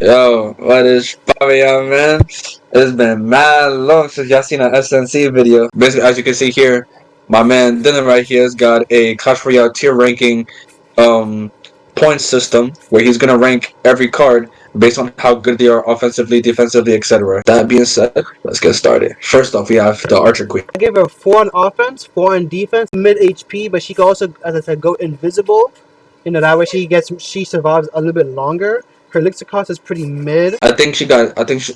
Yo, what is poppin', young man? It's been mad long since y'all seen an SNC video. Basically, as you can see here, my man Dylan right here has got a Clash Royale tier ranking point system where he's gonna rank every card based on how good they are offensively, defensively, etc. That being said, let's get started. First off, we have the Archer Queen. I gave her 4 on offense, 4 on defense, mid HP, but she can also, as I said, go invisible. You know, that way she survives a little bit longer. Her elixir cost is pretty mid. I think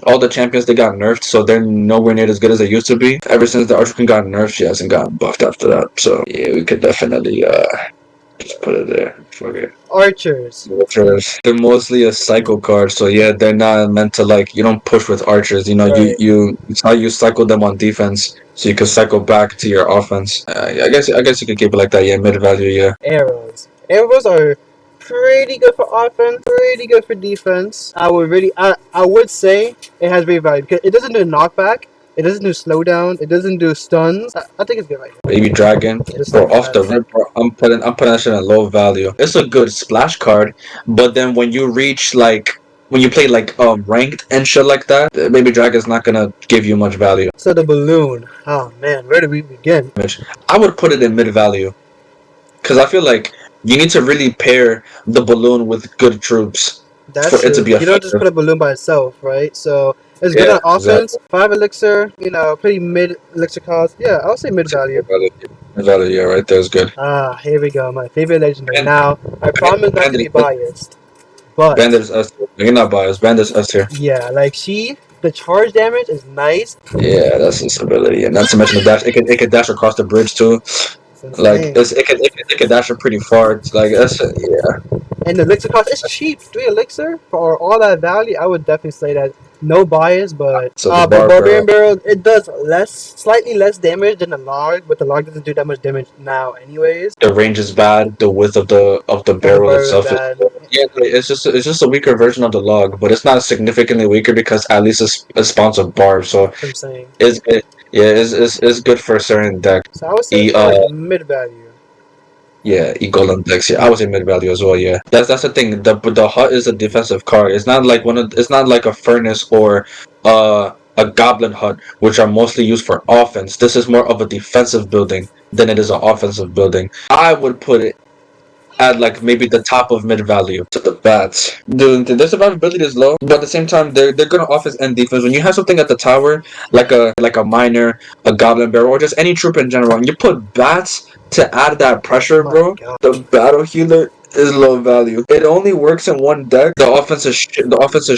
all the champions they got nerfed, so they're nowhere near as good as they used to be. Ever since the Archer Queen got nerfed, she hasn't gotten buffed after that. So yeah, we could definitely just put it there. Fuck it. Archers. They're mostly a cycle card, so yeah, they're not meant to you don't push with archers. You know, Right. it's how you cycle them on defense, so you can cycle back to your offense. I guess you could keep it like that. Yeah, mid value. Yeah. Arrows. Arrows are pretty good for offense, pretty good for defense. I would say it has great value because it doesn't do knockback, it doesn't do slowdown, it doesn't do stuns. I think it's good right now. Baby Dragon, bro, off the rip, bro, I'm putting that shit at low value. It's a good splash card, but then when you reach when you play ranked and shit like that, Baby Dragon's not gonna give you much value. So the balloon, oh man, where do we begin? I would put it in mid value, cause I feel like you need to really pair the balloon with good troops for it to be effective. You don't just put a balloon by itself, right? So it's good on offense. Exactly. 5 elixir, you know, pretty mid elixir cost. Yeah, I would say mid value. Mid value, yeah, right there is good. Ah, here we go, my favorite legendary. Now, I promise not to be biased, but Bandit's us. You're not biased. Bandit's us here. Yeah, like the charge damage is nice. Yeah, that's its ability, and not to mention the dash. It can dash across the bridge too. It can dash it pretty far. It's yeah. And the elixir cost is cheap. 3 elixir for all that value. I would definitely say that. No bias, but Barbarian Barrel, it does slightly less damage than the log, but the log doesn't do that much damage now, anyways. The range is bad. The width of the barrel itself is bad. Yeah, it's just a weaker version of the log, but it's not significantly weaker because at least it spawns a barb, so that's what I'm saying. It's good. Yeah, it's good for a certain deck. So I would say mid value. Yeah, golem decks. Yeah, I would say mid value as well. Yeah, that's the thing. The hut is a defensive card. It's not like it's not like a furnace or a goblin hut, which are mostly used for offense. This is more of a defensive building than it is an offensive building. I would put it at maybe the top of mid value. To the bats, dude, their survivability is low, but at the same time they're good on offense and defense. When you have something at the tower like a miner, a goblin barrel, or just any troop in general, and you put bats to add that pressure, bro, the battle healer is low value. It only works in one deck. The offense is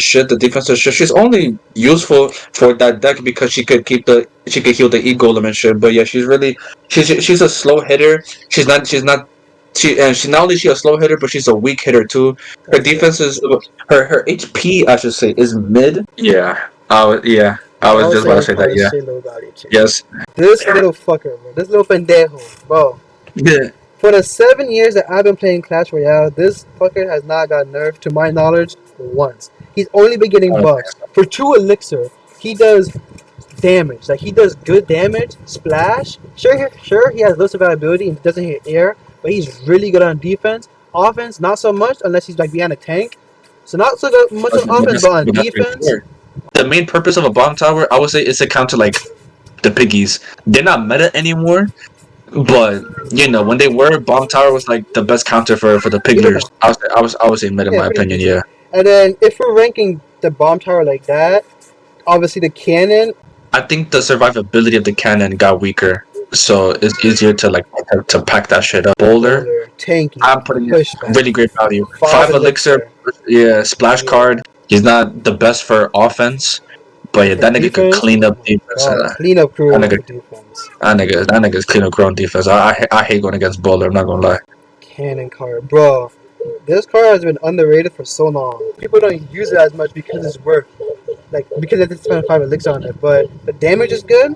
shit. The defense is shit. She's only useful for that deck because she could heal the E-Golem and shit. But yeah, she's a slow hitter. She's not only a slow hitter, but she's a weak hitter too. Her defense is her HP, I should say, is mid. Yeah. I was just about to say that. Yeah. Yes. This little fucker, bro. This little pendejo, bro. Yeah. For the 7 years that I've been playing Clash Royale, this fucker has not got nerfed, to my knowledge, once. He's only been getting buffs. For 2 elixir, he does damage. Like, he does good damage, splash. Sure, he has low survivability and doesn't hit air, but he's really good on defense. Offense, not so much, unless he's behind a tank. So not so good, much on offense, but on defense. The main purpose of a bomb tower, I would say, is to counter the piggies. They're not meta anymore, but you know when they were, bomb tower was the best counter for the pigglers. I would say meta in my opinion. Yeah. And then if we're ranking the bomb tower like that, obviously the cannon. I think the survivability of the cannon got weaker, so it's easier to pack that shit up. Boulder, tanky. I'm putting really great value. 5 elixir. Yeah, splash card. He's not the best for offense, but yeah, that nigga can clean up defense. Clean up crew defense. That nigga's clean up crew on defense. I hate going against Boulder. I'm not gonna lie. Cannon card, bro. This card has been underrated for so long. People don't use it as much because it's worth, because they have to spend 5 elixir on it. But the damage is good.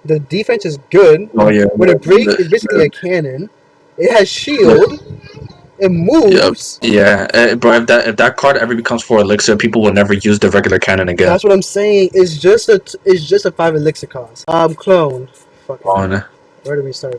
The defense is good. Oh yeah. When it breaks, it's basically a cannon. It has shield. It moves. Yep. Yeah, bro. If that card ever becomes 4 elixir, people will never use the regular cannon again. That's what I'm saying. It's just a 5 elixir cost. Clone. Fuck. On. Where do we start?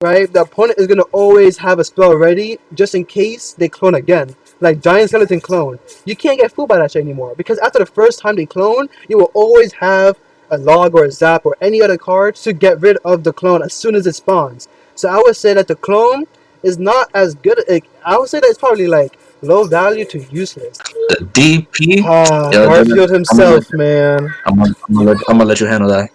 right? The opponent is gonna always have a spell ready just in case they clone again. Like Giant Skeleton clone. You can't get fooled by that shit anymore. Because after the first time they clone, you will always have a log or a zap or any other card to get rid of the clone as soon as it spawns. So I would say that the clone is not as good. Like, I would say that it's probably like low value to useless. The DP. Ah, Yeah, Garfield I'm gonna let himself, man. I'm gonna let you handle that.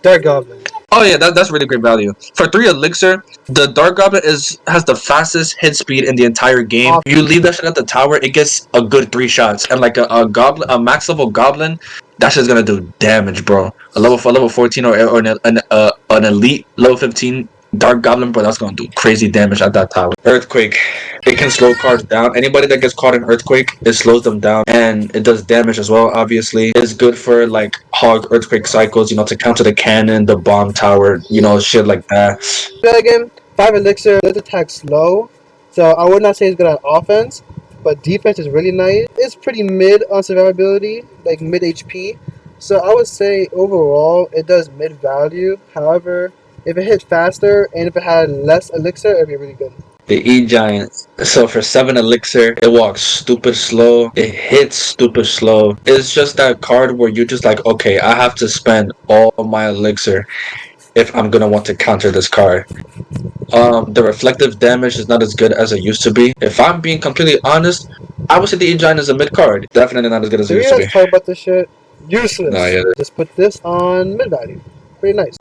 Dark Goblin. Oh yeah, that's really great value. For 3 elixir, the Dark Goblin has the fastest hit speed in the entire game. Off. You leave that shit at the tower, it gets a good 3 shots. And like a goblin, a max level goblin, that shit's gonna do damage, bro. A level 14 or an elite level 15 Dark Goblin, bro, that's gonna do crazy damage at that tower. Earthquake, it can slow cards down. Anybody that gets caught in Earthquake, it slows them down, and it does damage as well. Obviously, it's good for like hog Earthquake cycles, to counter the cannon, the bomb tower, shit like that. Again, 5 elixir does attack slow, so I would not say it's good on offense, but defense is really nice. It's pretty mid on survivability, like mid HP. So I would say overall it does mid value. However, if it hit faster and if it had less elixir, it'd be really good. The E-Giant. So for 7 elixir, it walks stupid slow. It hits stupid slow. It's just that card where you're just like, okay, I have to spend all my elixir if I'm gonna want to counter this card. The reflective damage is not as good as it used to be. If I'm being completely honest, I would say the E-Giant is a mid card. Definitely not as good as So it yeah, used to let's be. talk about this shit. No, Useless. yeah. Just put this on mid value. Pretty nice.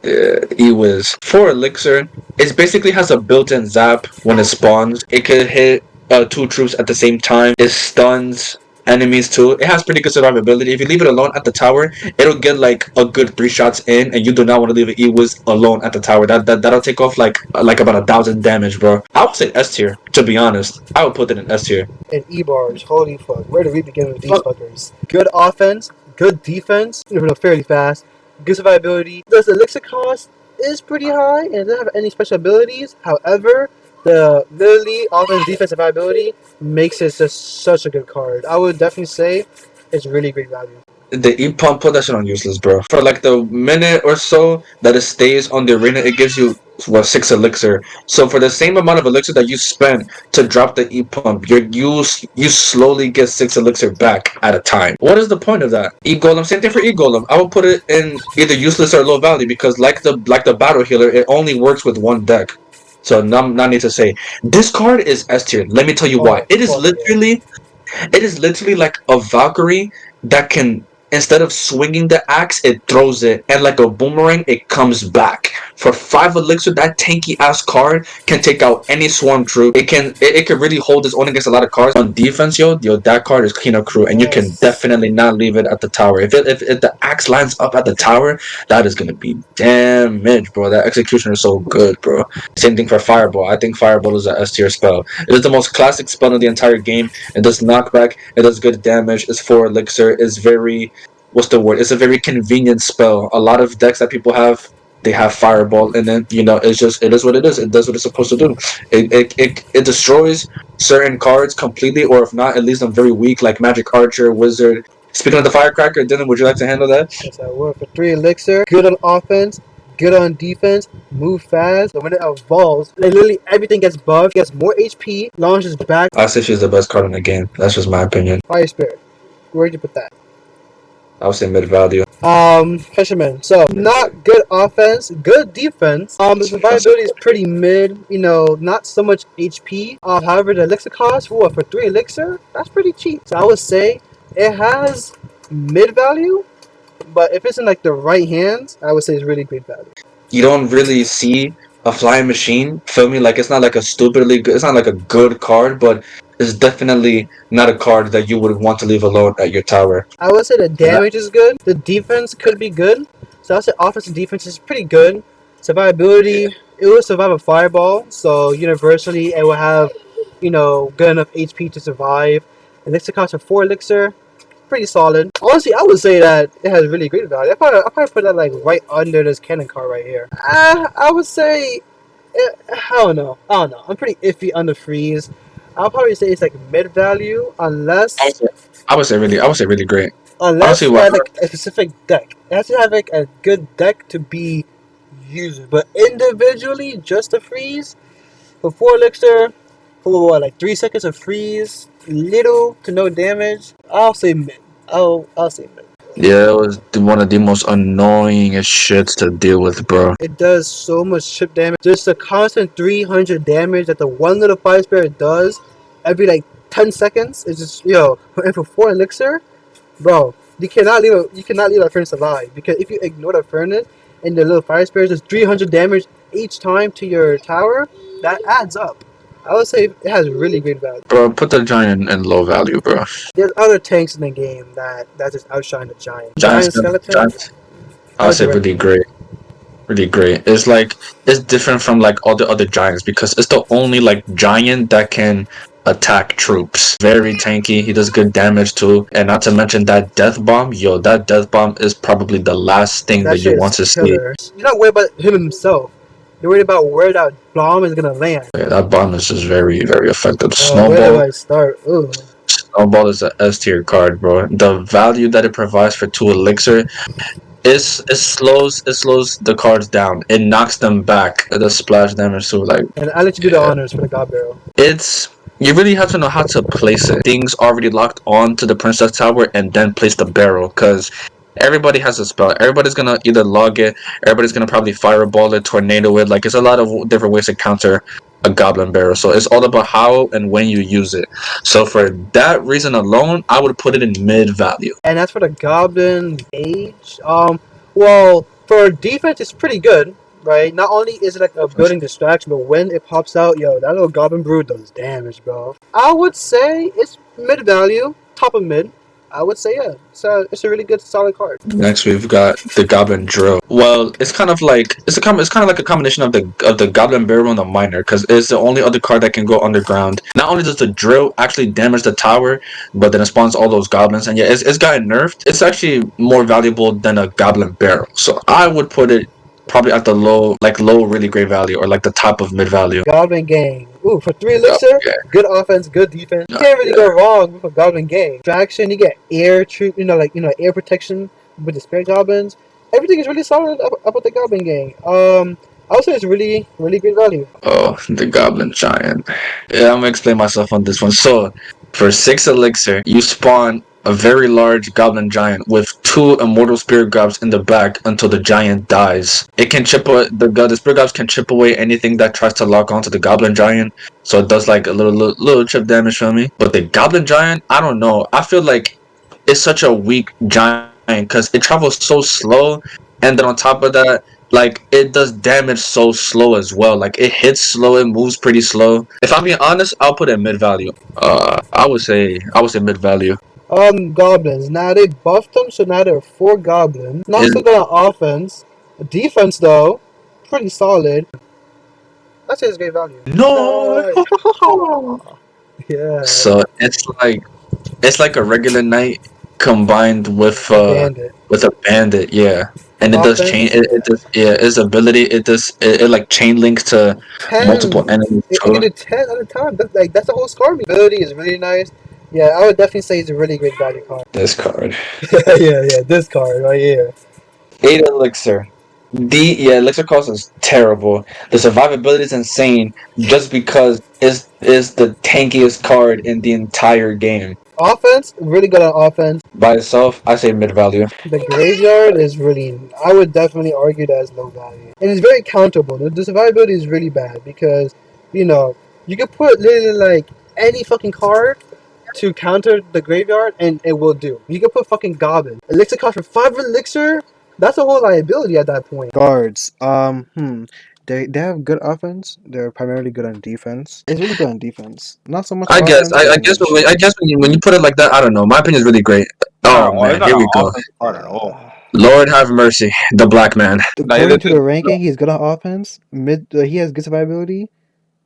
E-Wiz. 4 elixir. It basically has a built-in zap when it spawns. It could hit 2 troops at the same time. It stuns enemies too. It has pretty good survivability. If you leave it alone at the tower, it'll get like a good 3 shots in, and you do not want to leave an E-Wiz alone at the tower. That'll take off like about 1,000 damage, bro. I would say S tier. To be honest, I would put it in S tier. And E-bars, holy fuck. Where do we begin with these fuckers? Good offense, good defense, fairly fast, good survivability. The elixir cost is pretty high and it doesn't have any special abilities. However, the literally offense, defense, survivability makes it just such a good card. I would definitely say it's really great value. The E-Pump, put that shit on useless, bro. For like the minute or so that it stays on the arena, it gives you 6 elixir. So for the same amount of elixir that you spend to drop the E-Pump, you slowly get 6 elixir back at a time. What is the point of that? E-Golem, same thing for E-Golem. I would put it in either useless or low value because like the battle healer, it only works with one deck. So not need to say this card is S tier. Let me tell you why. It is literally like a Valkyrie that can, instead of swinging the axe, it throws it, and like a boomerang, it comes back. For 5 elixir, that tanky ass card can take out any swarm troop. It can really hold its own against a lot of cards. On defense, yo, that card is Kino Crew, and you can definitely not leave it at the tower. If the axe lines up at the tower, that is gonna be damage, bro. That execution is so good, bro. Same thing for Fireball. I think Fireball is a S tier spell. It is the most classic spell in the entire game. It does knockback. It does good damage. It's 4 elixir. It's very, what's the word? It's a very convenient spell. A lot of decks that people have, they have Fireball, and then it is what it is. It does what it's supposed to do. It destroys certain cards completely, or if not, it leaves them very weak, like Magic Archer, Wizard. Speaking of the Firecracker, Dylan, would you like to handle that? Yes, I would. For 3 elixir, good on offense, good on defense, move fast. But when it evolves, literally everything gets buffed, gets more HP, launches back. I say she's the best card in the game. That's just my opinion. Fire Spirit. Where'd you put that? I would say mid value. Fisherman. So not good offense, good defense. The survivability is pretty mid. Not so much HP. However, the elixir cost for 3 elixir, that's pretty cheap. So I would say it has mid value, but if it's in like the right hands, I would say it's really great value. You don't really see a flying machine. Feel me? Like it's not like a stupidly good. It's not like a good card, but it's definitely not a card that you would want to leave alone at your tower. I would say the damage is good. The defense could be good. So I would say offense and defense is pretty good. Survivability, it will survive a fireball. So universally, it will have, good enough HP to survive. Elixir cost of 4 elixir, pretty solid. Honestly, I would say that it has really great value. I probably put that like right under this cannon card right here. I would say, I don't know. I'm pretty iffy on the freeze. I'll probably say it's like mid value unless I would say really great. unless you have like a specific deck. It has to have like a good deck to be users, but individually, just a freeze for 4 elixir, for what, like 3 seconds of freeze, little to no damage. I'll say mid. I'll say mid. Yeah, it was one of the most annoyingest shits to deal with, bro. It does so much chip damage. Just a constant 300 damage that the one little fire spirit does every like 10 seconds. It's just and for 4 elixir, bro, you cannot leave that furnace alive, because if you ignore the furnace and the little fire spirits does 300 damage each time to your tower, that adds up. I would say it has really great value. Bro, put the giant in low value, bro. There's other tanks in the game that just outshine the giant. Giants, Giant skeleton. giants. I would How's say it rate? really great. Really great. It's like it's different from like all the other giants because it's the only like giant that can attack troops. Very tanky. He does good damage too. And not to mention that death bomb. Yo, that death bomb is probably the last thing That that you shit want is to see. killer. You're not worried about him himself. You're worried about where that bomb is gonna land. Yeah, that bomb is just very, very effective. Where do Snowball. I start? Ooh. Snowball is a S tier card, bro. The value that it provides for 2 elixir it slows the cards down. It knocks them back. It does splash damage too. Like And I'll let you do the honors for the God Barrel. it's you really have to know how to place it. Things already locked on to the Princess Tower and then place the barrel because everybody has a spell. Everybody's gonna either log it, everybody's gonna probably fireball it, tornado it. Like it's a lot of different ways to counter a goblin barrel. So it's all about how and when you use it. So for that reason alone, I would put it in mid value. And as for the Goblin Age, well, for defense, it's pretty good, right? Not only is it like a building distraction, but when it pops out, that little Goblin Brood does damage, bro. I would say it's mid value, top of mid. I would say, yeah, it's a really good, solid card. Next, we've got the Goblin Drill. Well, it's kind of like it's kind of like a combination of the Goblin Barrel and the Miner, because it's the only other card that can go underground. Not only does the Drill actually damage the tower, but then it spawns all those goblins, and yeah, it's gotten nerfed. It's actually more valuable than a Goblin Barrel, so I would put it probably at the low, really great value, or like the top of mid value. Goblin Gang. Ooh, for 3 elixir, Yeah. good offense, good defense. You can't really go wrong with a Goblin Gang. Distraction, you get air troop, air protection with the Spirit Goblins. Everything is really solid about the Goblin Gang. I would say it's really, really great value. Oh, the Goblin Giant. Yeah, I'm gonna explain myself on this one. So, for 6 elixir, you spawn a very large Goblin Giant with 2 Immortal Spirit Gobs in the back until the Giant dies. It can chip the Spirit Gobs can chip away anything that tries to lock onto the Goblin Giant, so it does like a little chip damage for me. But the Goblin Giant, I don't know. I feel like it's such a weak giant because it travels so slow, and then on top of that, like it does damage so slow as well. Like it hits slow, it moves pretty slow. If I'm being honest, I'll put it in mid value. I would say mid value. Goblins. Now they buffed them, so now there are 4 goblins. Not Is so good on offense. Defense, though, pretty solid. I'd say it's great value. no. Yeah. So it's like a regular knight combined with Bandit. a bandit, yeah. And it does Offense? chain. It does, yeah. Its ability, it like chain links to 10. multiple enemies. It can do 10 at a time. That's the whole scar. Ability is really nice. Yeah, I would definitely say it's a really great value card. This card. yeah, this card right here. 8 elixir. Elixir cost is terrible. The survivability is insane just because it's the tankiest card in the entire game. Offense, really good on offense. By itself, I say mid value. The graveyard is really, I would definitely argue that it's low value. And it's very countable. The survivability is really bad because, you can put literally like any fucking card to counter the graveyard and it will do. You can put fucking Goblin. Elixir cost for 5 elixir? That's a whole liability at that point. Guards. They have good offense. They're primarily good on defense. It's really good on defense. Not so much. I guess. I guess. When you put it like that, I don't know. My opinion is really great. Oh man, here we go. I don't know. Lord have mercy, the black man. According to the ranking, he's good on offense. He has good survivability.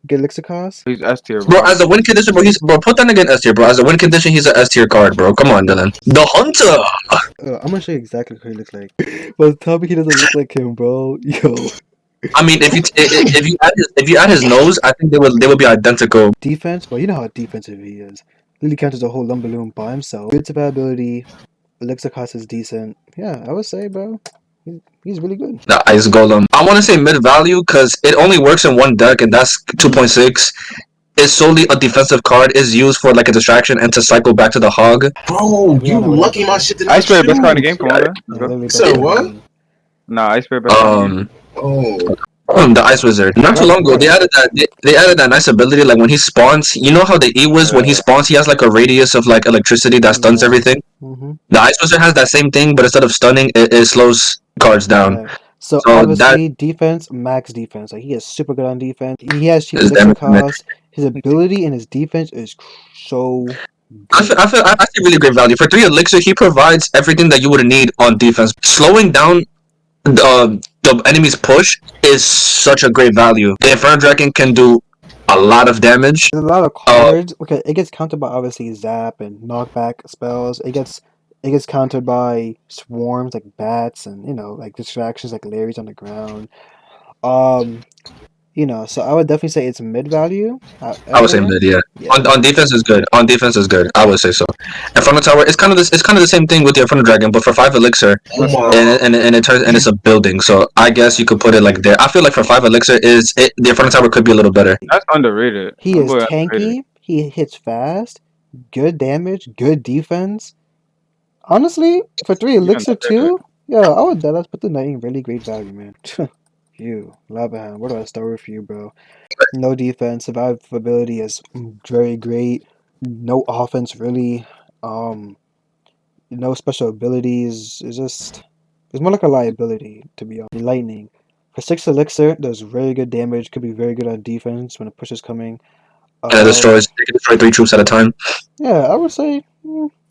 Good elixir cost. He's S tier, Bro, as a win condition, bro, put that nigga in S tier, bro. As a win condition, he's an S tier card, bro. Come on, Dylan. The Hunter. I'm gonna show you exactly what he looks like. But tell me he doesn't look like him, bro. Yo. I mean, if you add his nose, I think they would be identical. Defense, but you know how defensive he is. Lily counters a whole Lumberloon by himself. Good survivability. Elixir cost is decent. Yeah, I would say, bro, He's really good. The Ice Golem. I want to say mid value because it only works in one deck, and that's 2.6. It's solely a defensive card. Is used for like a distraction and to cycle back to the hog. Bro, you lucky my shit did not Ice Spirit, best card in the shoot. game. Come on, man. Yeah, Let's go. literally So best what? card. Nah, Ice Spirit, best card in the game. Oh, The Ice Wizard. Not too long ago, they added that. They added that nice ability. Like when he spawns, you know how the E-Wiz when he spawns, he has like a radius of like electricity that stuns Yeah. everything. Mm-hmm. The Ice Wizard has that same thing, but instead of stunning, it slows cards down. Yeah. So So obviously, defense, max defense. Like he is super good on defense. He has cheap Is elixir damage. cost. His ability and his defense is so I good. see really great value for 3 elixir. He provides everything that you would need on defense. Slowing down the enemy's push is such a great value. The Inferno Dragon can do a lot of damage. There's a lot of cards. Okay, it gets countered by obviously zap and knockback spells. It gets countered by swarms like bats and like distractions like Larry's on the ground. So I would definitely say it's mid value. I would say mid, yeah. On defense is good. On defense is good. I would say so. Inferno Tower, it's kind of this. It's kind of the same thing with the Inferno Dragon, but for 5 elixir, and it turns and it's a building. So I guess you could put it like there. I feel like for 5 elixir, the Inferno Tower could be a little better. That's underrated. He is tanky. He hits fast. Good damage. Good defense. Honestly, for 3 elixir too, I would let's put the knight in really great value, man. You, Labahan, where do I start with you, bro? No defense, survivability is very great. No offense, really. No special abilities. It's more like a liability, to be honest. Lightning. For 6 elixir, does very good damage. Could be very good on defense when a push is coming. And it destroys. It can destroy 3 troops at a time. Yeah, I would say.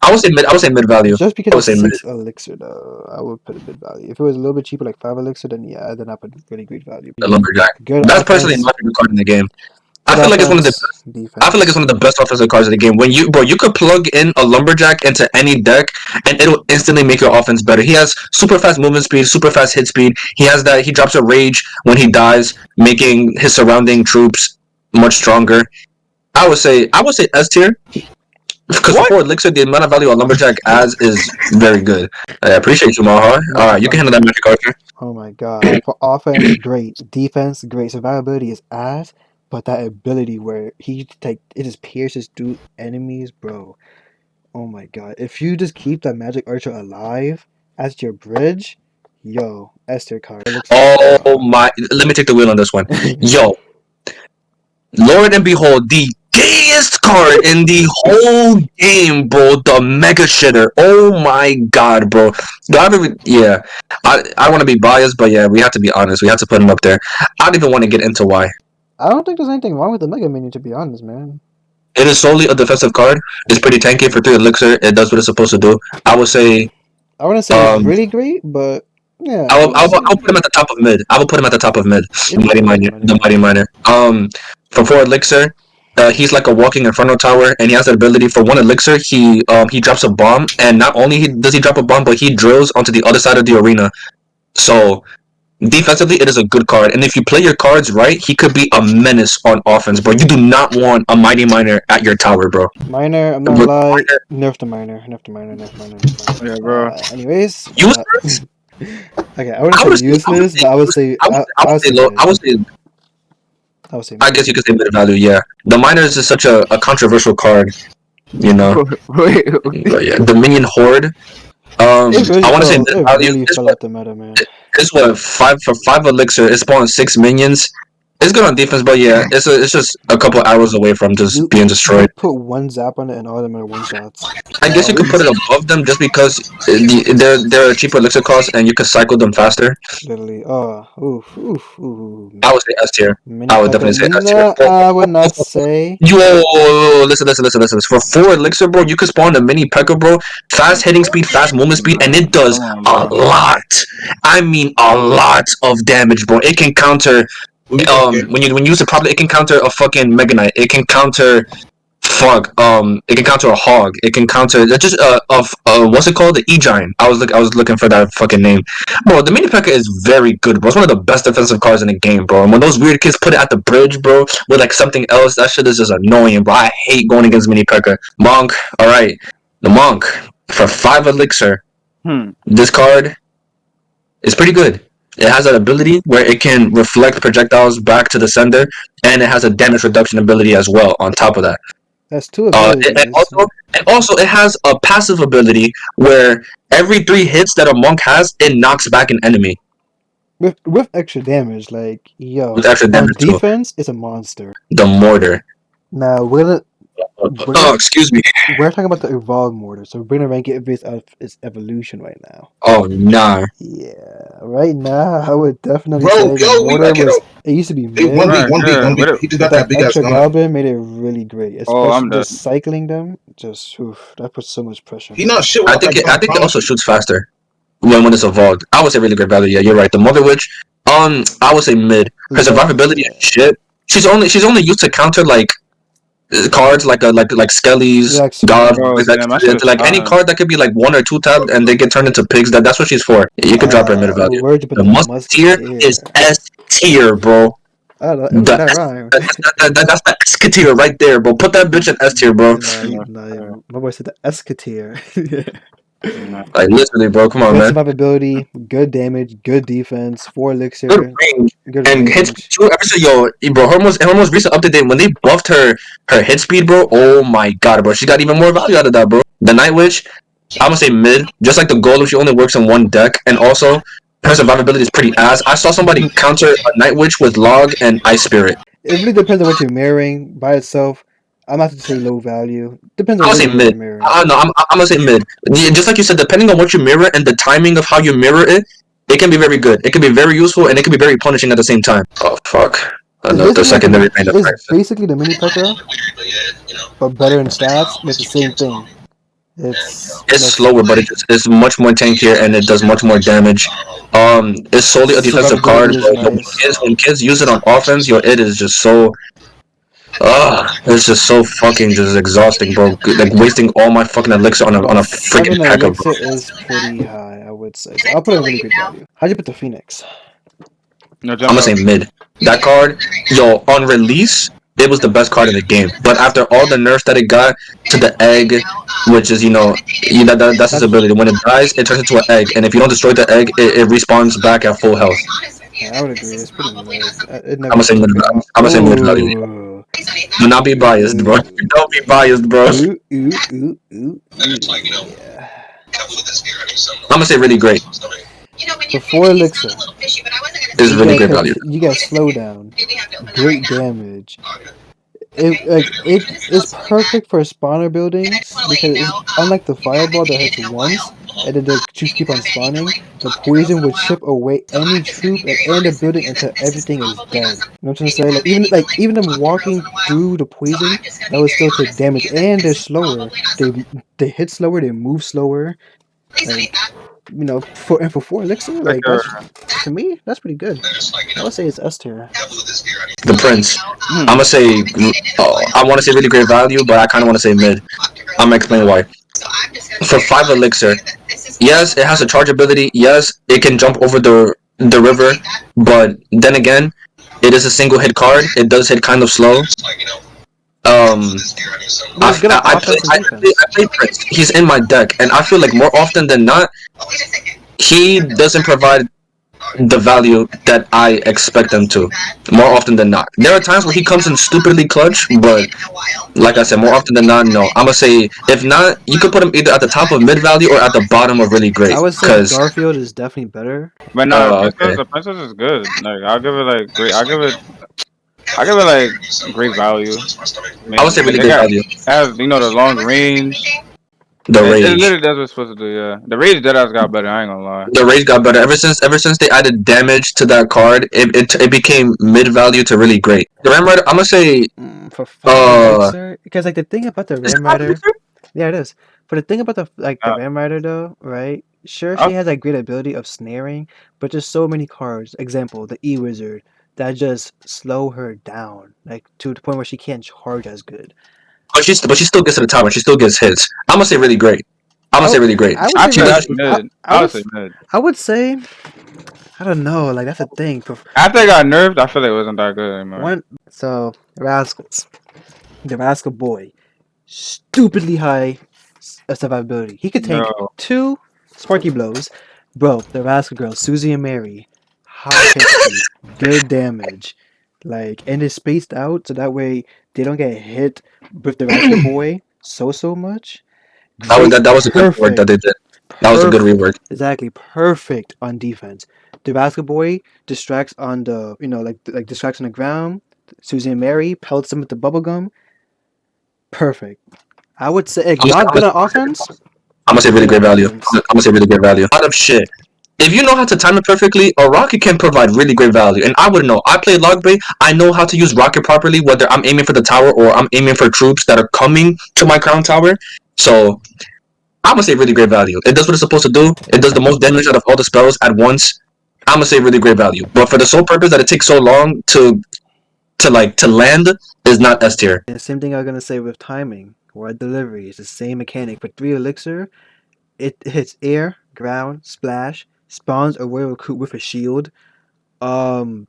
I would say mid value. Just because it's 6 elixir, though, I would put a mid value. If it was a little bit cheaper, like 5 elixir, then I put really great value. The Lumberjack. Good That's offense. personally my favorite card in the game. I feel like it's one of the best. Defense. I feel like it's one of the best offensive cards in the game. When you could plug in a Lumberjack into any deck and it'll instantly make your offense better. He has super fast movement speed, super fast hit speed. He has that. He drops a rage when he dies, making his surrounding troops much stronger. I would say S tier. Because for elixir, the amount of value a Lumberjack adds is very good. I appreciate you, Maha. Alright, you can handle that magic Archer. Oh my god. For offense, great. Defense, great. Survivability is ass, but that ability where it just pierces through enemies, bro. Oh my god. If you just keep that magic Archer alive as your bridge, yo, S tier card. Oh my. Let me take the wheel on this one. Yo. Lord and behold, the gayest card in the whole game, bro. The Mega Shitter. Oh my god, bro. I want to be biased, but yeah, we have to be honest. We have to put him up there. I don't even want to get into why. I don't think there's anything wrong with the Mega Minion, to be honest, man. It is solely a defensive card. It's pretty tanky for 3 elixir. It does what it's supposed to do. I would say. I wouldn't say it's really great, but yeah. I'll put him at the top of mid. I will put him at the top of mid. The Mighty Miner. For 4 elixir, he's like a walking Inferno Tower, and he has the ability for 1 elixir. He drops a bomb, and not only does he drop a bomb, but he drills onto the other side of the arena. So defensively, it is a good card, and if you play your cards right, he could be a menace on offense, bro. You do not want a Mighty Miner at your tower, bro. Miner, I'm not lie. Nerf the Miner. Yeah, bro. Anyways. Useless? Okay, I wouldn't say useless, but I would say I guess you could say mid value, yeah. The Miner is just such a controversial card, you know. Wait, But yeah, the Minion Horde. I want to say mid value. It's what 5 for 5 elixir. It spawns 6 minions. It's good on defense, but yeah, it's just a couple arrows away from just being destroyed. Put 1 zap on it, and all of them are 1 shots. I guess you could put it above them just because they're a cheaper elixir cost, and you could cycle them faster. Literally, oof. I would say S tier. I would definitely say S tier. I would not say. Yo, listen. For 4 elixir, bro, you could spawn a mini P.E.K.K.A, bro. Fast hitting speed, fast movement speed, and it does a lot. I mean, a lot of damage, bro. It can counter. When you use it properly, it can counter a fucking Mega Knight. It can counter it can counter a hog. It can counter just what's it called? The E-Giant. I was looking for that fucking name. Bro, the mini P.E.K.K.A is very good, bro. It's one of the best defensive cards in the game, bro. And when those weird kids put it at the bridge, bro, with like something else, that shit is just annoying, bro. I hate going against mini P.E.K.K.A. Monk, alright. The Monk for 5 elixir. This card It's pretty good. It has an ability where it can reflect projectiles back to the sender, and it has a damage reduction ability as well. On top of that, That's two and abilities. also it has a passive ability where every 3 hits that a monk has, it knocks back an enemy With extra damage, like with yo, extra on damage too. defense, it's a monster. The mortar. Now Oh, excuse me. we're talking about the evolved mortar, so we're gonna rank it based off its evolution right now. Oh nah. Yeah, right now I would definitely Bro, say the yo, we mortar back it was. up. It used to be They mid, 1v, Right, 1v, yeah. 1v. He just got but the that big ass extra gun. goblin made it really great. Oh, Especially I'm dead. just cycling them, just oof, that puts so much pressure. He not shit I without think that it, gun. I think it also shoots faster when it's evolved. I would say really great value. Yeah, you're right. The Mother Witch, I would say mid. Her survivability is shit. She's only used to counter like cards like Skelly's, Yeah, God, Bro, like that. damn, that shit is Like any fine. card that could be like 1 or 2 tapped and they get turned into pigs. That's what she's for. You could drop her in mid value. where'd you put The the Musketeer is musketeer? S tier, bro. That The rhyme. that's the Musketeer right there, bro. Put that bitch in S tier, bro. Yeah, My boy said the esketeer. yeah. Like literally, bro. Come on, Good man. survivability, good damage, good defense, 4 Good elixir, range good and hit speed range. too. Ever so bro, her most recent update when they buffed her hit speed, bro. Oh my god, bro, she got even more value out of that, bro. The Night Witch, I'm gonna say mid, just like the Golem. She only works in one deck, and also her survivability is pretty ass. I saw somebody counter a Night Witch with Log and Ice Spirit. It really depends on what you're mirroring by itself. I'm not to say low value. Depends I'm on gonna say really what mid. you're mirroring. I don't know. I'm gonna say mid. Yeah, just like you said, depending on what you mirror and the timing of how you mirror it, it can be very good. It can be very useful, and it can be very punishing at the same time. Oh fuck! It's The basically like secondary main it's effect. basically the mini Petra, but better in stats. And it's the same thing. It's slower, but it's much more tankier and it does much more damage. It's solely a defensive card, Survivability is but nice. when kids use it on offense, it is just so. It's just so fucking just exhausting, bro. Like wasting all my fucking elixir on a freaking 7 P.E.K.K.A, bro. elixir is pretty high, I would say. So I'll put it in really good value. How'd you put the Phoenix? No, I'm jump gonna out. say mid. That card, on release, it was the best card in the game. But after all the nerfs that it got to the egg, which is that's its ability. When it dies, it turns into an egg, and if you don't destroy the egg, it respawns back at full health. Yeah, I would agree. It's pretty nice. It I'm never gonna say mid. changed. I'm gonna say mid value. Ooh. Do not be biased, bro. Don't be biased, bro. Ooh. Yeah. I'm gonna say really great. For 4 elixir, It's really great value. you get slowdown, great damage. It's perfect for spawner buildings because unlike the fireball that hits once and then the troops keep on spawning, the poison would chip away any troop and the building until everything is dead. You know what I'm trying to say? Even them walking through the poison, that would still take damage and they're slower. They hit slower, they move slower. Like, for 4 elixir, Like, like that's to me that's pretty good. I would say it's S tier. The Prince. I'm gonna say. I want to say really great value, but I kind of want to say mid. I'm gonna explain why. For 5 elixir, yes, it has a charge ability. Yes, it can jump over the river, but then again, it is a single hit card. It does hit kind of slow. But it's good at offense and defense. I play Prince. He's in my deck, and I feel like more often than not, he doesn't provide the value that I expect them to. More often than not, there are times where he comes in stupidly clutch, but like I said, more often than not, no. I'm gonna say if not, you could put him either at the top of mid value or at the bottom of really great. I would say Cause Garfield is definitely better. but no, okay. the princess is good. Like, I'll give it like great. I give it like great value. I would say really great value. It has the long range. The It rage. literally does what it's supposed to do. Yeah, the rage dead ass got better. I ain't gonna lie. The rage got better ever since they added damage to that card. It became mid value to really great. The Ram Rider, I'm gonna say For 5 uh elixir, because like the thing about the is it Ram five Rider, elixir? yeah, it is. But the thing about the Uh, Ram Rider though, right? Sure, I, she has that great ability of snaring, but there's so many cards. Example, the E Wizard that just slow her down, like to the point where she can't charge as good. But she still gets to the top and she still gets hits. I'm gonna say really great. I'm gonna I, say really great. I would I say She feel really, does. that's mid. I I would would say mid. I would say I don't know, like that's a thing. After it got nerfed, I feel like it wasn't that good anymore. So Rascals, the Rascal Boy, stupidly high survivability. He could tank No, 2 Sparky blows, Bro, the Rascal Girl, Susie and Mary, high hit speed, good damage, like, and it's spaced out so that way they don't get hit with the Rascal Boy so much. Great, That was a good work that perfect, they did. That was a good perfect, rework. exactly perfect on defense. The Rascal Boy distracts on the, like distracts on the ground. Susie and Mary pelts them with the bubble gum. Perfect. I would say like, I'm not gonna, good on offense. I'm gonna say really Good on great value. defense. I'm gonna say really great value. A lot of shit. If you know how to time it perfectly, a rocket can provide really great value. And I would know. I play log bay. I know how to use rocket properly, whether I'm aiming for the tower or I'm aiming for troops that are coming to my crown tower. So I'm gonna say really great value. It does what it's supposed to do. It does the most damage out of all the spells at once. I'm gonna say really great value. But for the sole purpose that it takes so long to land is not S tier. The same thing I was gonna say with timing or delivery. It's the same mechanic. For 3 elixir, it hits air, ground, splash, spawns a royal recruit with a shield. Um,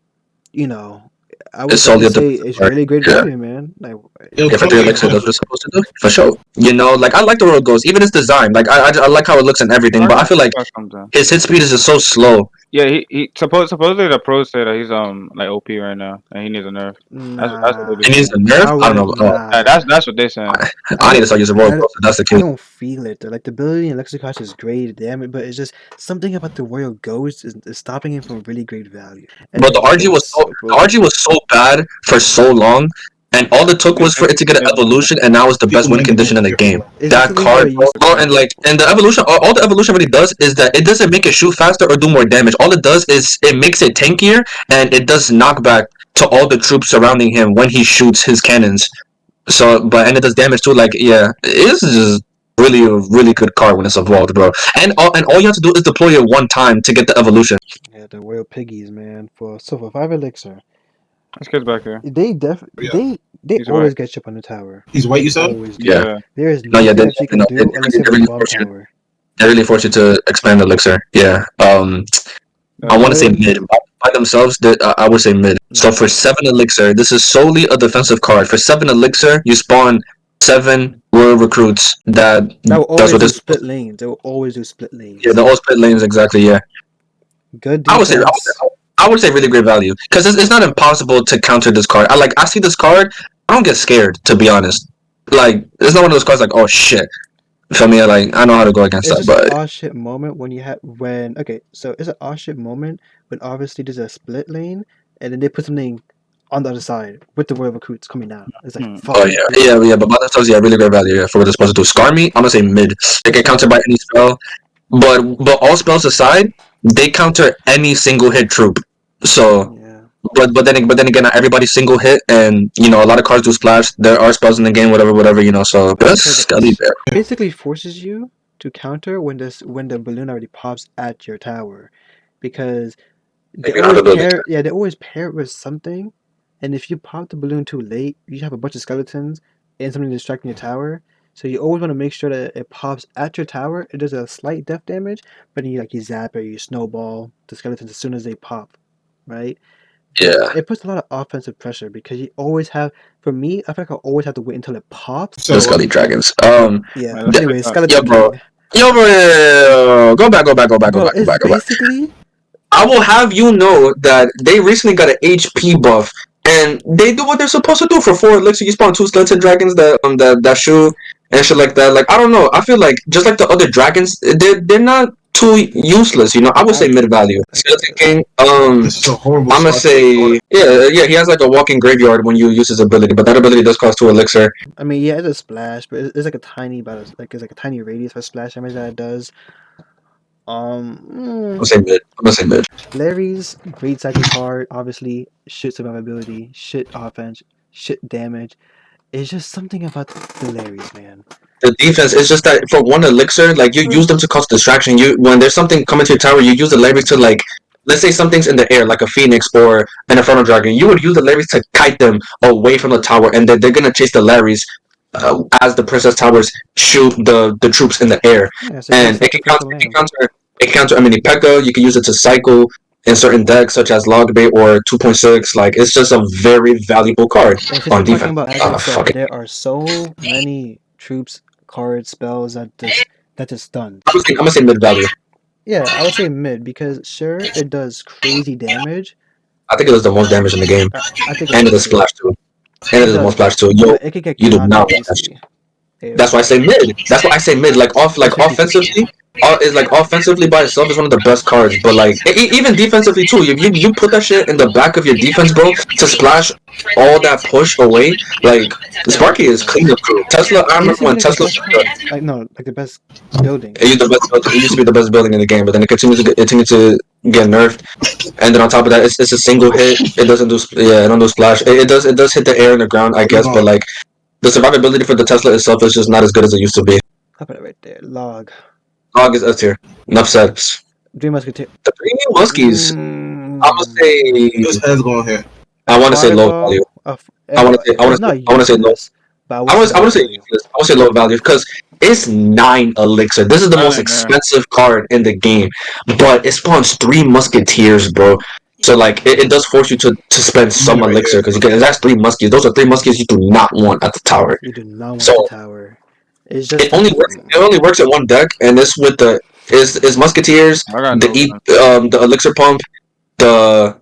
you know, I would It's solely definitely a say defensive it's card. really great Yeah. value, man. Like, Yo, Yeah, for three Cody, elixir, that's what it's supposed to do. For sure. You know, like I like the road goes, even its design. Like I like how it looks and everything, I but I got, feel I like got something. his hit speed is just so slow. Yeah, supposedly the pros say that he's like OP right now and he needs a nerf. That's what they nah, be He needs saying. a nerf. I I don't wouldn't. know. Oh, Nah, That's what they saying. I I need to don't. start using road I, goes. If that's the I case. don't feel it. Like the ability in Lexicon is great, damn it, but it's just something about the Royal Ghost is stopping him from really great value. And But the weapon is so The RG broken. was so bad for so long, and all it took was for it to get an It's- evolution, and now it's the best people win need to condition be in the game. careful. It's That basically how card, it used to bro, be. and the evolution, all the evolution really does is that it doesn't make it shoot faster or do more damage. All it does is it makes it tankier, and it does knockback to all the troops surrounding him when he shoots his cannons. So, but and it does damage too. Like, yeah, it's just really a really good card when it's evolved, bro. And all you have to do is deploy it one time to get the evolution. Yeah, the Royal Piggies, man. For 5 elixir, This kid's back here. Yeah. they He's always white. get you up on the tower. He's white, They you said? always do. Yeah. Yeah. There is No, yeah, nothing that you can do unless you they have a really bomb force you. tower. They really force you to expand elixir. Yeah. I That's want to say Royal, mid. By themselves, I would say mid. So nah, for 7 elixir, this is solely a defensive card. For 7 elixir, you spawn 7 royal recruits. that will That's always what do this. split lanes. They will always do split Yeah, lanes. the all split lanes exactly. Yeah, Good I would say defense. I would say really great value because it's not impossible to counter this card. I see this card, I don't get scared to be honest. Like it's not one of those cards like oh shit. Feel me? Like I know how to go against It's that, just an but odd shit moment when you have when okay, so it's an odd shit moment when obviously there's a split lane and then they put something on the other side with the royal recruits coming down. It's like hmm. oh fuck. yeah, yeah. But by themselves, yeah, really great value yeah, for what they're supposed to do. Scar me, I'm gonna say mid. They It's get countered by fine. any spell, but all spells aside, they counter any single hit troop. So, Yeah. but then again, not everybody's single hit, and you know a lot of cards do splash. There are spells in the game, whatever you know. So I would that's say that Scully there. it basically forces you to counter when the balloon already pops at your tower. Because They can have ability. they always pair it with something. And if you pop the balloon too late, you have a bunch of skeletons and something distracting your tower. So you always want to make sure that it pops at your tower. It does a slight death damage, but then you zap it, you snowball the skeletons as soon as they pop, right? But Yeah, it puts a lot of offensive pressure because you always have. For me, I feel like I always have to wait until it pops. the So, Scully dragons. Yeah. Man, let's Th- pick Anyway, up. yeah, skeleton bro. king, Yo, bro, bro. It's go back. basically I will have you know that they recently got an HP buff, and they do what they're supposed to do for 4 elixir. You spawn 2 skeleton dragons that shoot and shit like that. Like I don't know. I feel like just like the other dragons, they're not too useless. You know, I would I say mid get that. value. I get Skeleton that. King. this is a horrible I'm gonna spot to say start. yeah. He has like a walking graveyard when you use his ability, but that ability does cost 2 elixir. I mean, yeah, it's a splash, but it's like a tiny, it's like a tiny radius for splash damage that it does. Um, I'm gonna say mid. I'm gonna say mid. Larry's great cycle card, obviously shit survivability, shit offense, shit damage. It's just something about the Larry's, man. The defense is just that for 1 elixir, like you use them to cause distraction. You when there's something coming to your tower, you use the levies to like let's say something's in the air like a phoenix or an infernal dragon. You would use the levies to kite them away from the tower, and then they're gonna chase the Larrys as the princess towers shoot the troops in the air, Yeah, so you can and sacrifice the land. it can counter. I mean, Pekka. You can use it to cycle in certain decks such as Logbait or 2.6. Like it's just a very valuable card And since on we're talking defense. about, as I Fuck said, it. there are so many troops, cards, spells that just done. I'm gonna say mid value. Yeah, I would say mid because sure it does crazy damage. I think it does the most damage in the game, I think it and it does does too. splash too. And it It does the most does, splash too. Yo, but it could get you do countered not want that shit. easily. If That's why I say mid. That's why I say mid. Like it's 50-50. offensively, is like offensively by itself is one of the best cards. But like even defensively too. If you put that shit in the back of your defense, bro, to splash all that push away, like Yeah, Sparky is clean up crew. Tesla. I it used remember to be when like the Tesla. best card. Like no, like the best building. It used to be the best building in the game, but then it continued to get nerfed. And then on top of that, it's a single hit. It doesn't do it don't do splash. It does hit the air and the ground, I guess, but like the survivability for the Tesla itself is just not as good as it used to be. I'll put it right there. Log. Log is S tier. Enough said. Three Musketeer. The three new Muskies. I would Whose say head's going here? I want to say low value. Value. I want to say It's not I want to say low. useless, but I would I want to say value. useless. I want to say low value because it's 9 elixir. This is the most Yeah. expensive card in the game, but it spawns 3 musketeers, bro. So like it does force you to spend some Right elixir here. because you get that's 3 muskies. Those are 3 muskies you do not want at the tower. You do not want So the tower. It's just it only works at one deck, and this with the is musketeers, I got no. the elixir pump, the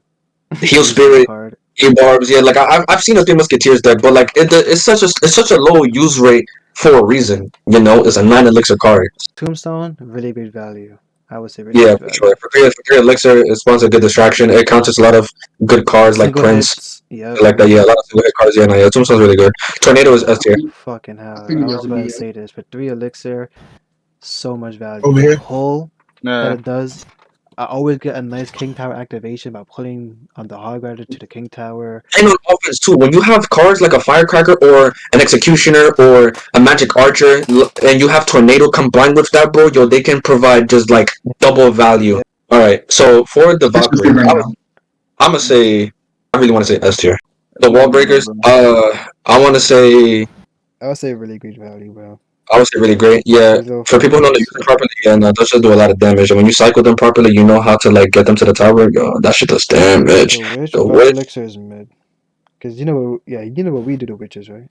heal spirit, card. barbs, yeah, like I've seen the Three Musketeers deck, but like it's such a low use rate for a reason. You know, it's a 9 elixir card. Tombstone, really great value. I would say really Yeah, great for value. sure. For three elixir, it spawns a good distraction. It counters a lot of good cards like Single Prince, hits. Yep. like that. Yeah, a lot of single hit cards. Yeah, no, yeah. Tombstone's really good. Tornado is S tier. Fucking hell. I was about to say this, but 3 elixir, so much value. Over The here. pull that Yeah. it does. I always get a nice King Tower activation by pulling on the Hog Rider to the King Tower. And on offense too, when you have cards like a Firecracker or an Executioner or a Magic Archer, and you have Tornado combined with that, bro, yo, they can provide just like double value. All right, so for the Valkyrie, I'm gonna say I really want to say S tier. The Wall Breakers, I want to say I would say really great value, bro. I would say really great. Yeah, These little for people who know fuckers. the use them properly, yeah, no, those should do a lot of damage. And when you cycle them properly, you know how to like get them to the tower. Yo, that shit does damage. The Witch The without Witch, elixir is mid. Because you know what, yeah, you know what we do to witches, right?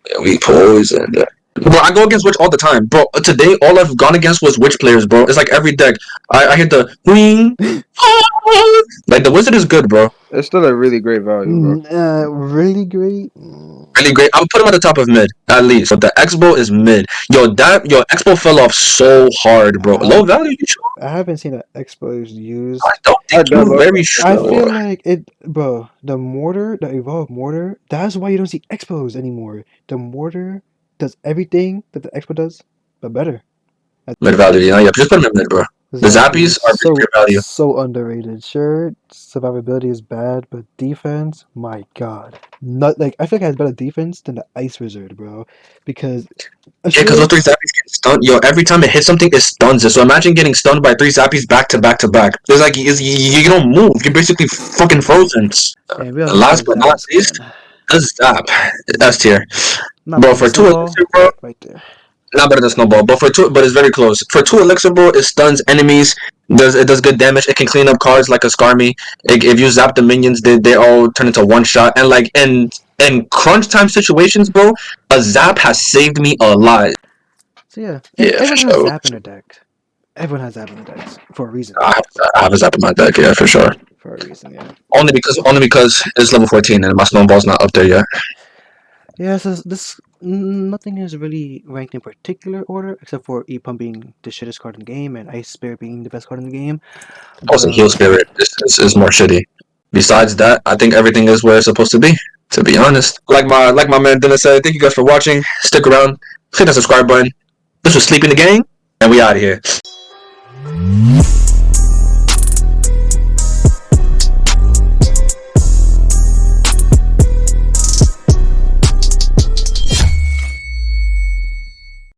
yeah, we poisoned. Bro, I go against Witch all the time, bro. Today, all I've gone against was Witch players, bro. It's like every deck. I hit the wing. Like the Wizard is good, bro. It's still a really great value, bro. Really great. Really great. I would put him at the top of mid at least. But the Expo is mid. Yo, Expo fell off so hard, bro. Low value. You sure? I haven't seen an expos used. I don't think you're very sure. I feel like it, bro. The mortar, the evolved mortar. That's why you don't see expos anymore. The mortar does everything that the expo does, but better. Mid value, yeah. Just put him in mid, bro. The Zappies are so great value. so underrated. Sure, survivability is bad, but defense, my god, not like I feel like it has better defense than the Ice Wizard, bro. Because Yeah, because those 3 Zappies get stunned. Yo, every time it hits something, it stuns it. So imagine getting stunned by 3 Zappies back to back to back. It's like you don't move. You're basically fucking frozen. and we Last but not least, the Zap. S tier. Not Bro, bad. for 2 Snowball, elixir, bro. right there. Not better than Snowball, but it's very close. For 2 elixir, bro, it stuns enemies. It does good damage. It can clean up cards like a Skarmy. If you zap the minions, they all turn into one shot. And like in crunch time situations, bro, a zap has saved me a lot. So yeah, Yeah, everyone for has sure. Zap in their deck. Everyone has Zap in their decks for a reason. I have a zap in my deck, yeah, for sure. For a reason, yeah. Only because it's level 14 and my Snowball's not up there yet. Yeah, so this nothing is really ranked in particular order except for E-Pump being the shittest card in the game and Ice Spirit being the best card in the game. Also, Heal Spirit is more shitty. Besides that, I think everything is where it's supposed to be. To be honest, like my man Dennis said, thank you guys for watching. Stick around, hit that subscribe button. This was Sleeping the Gang, and we out of here.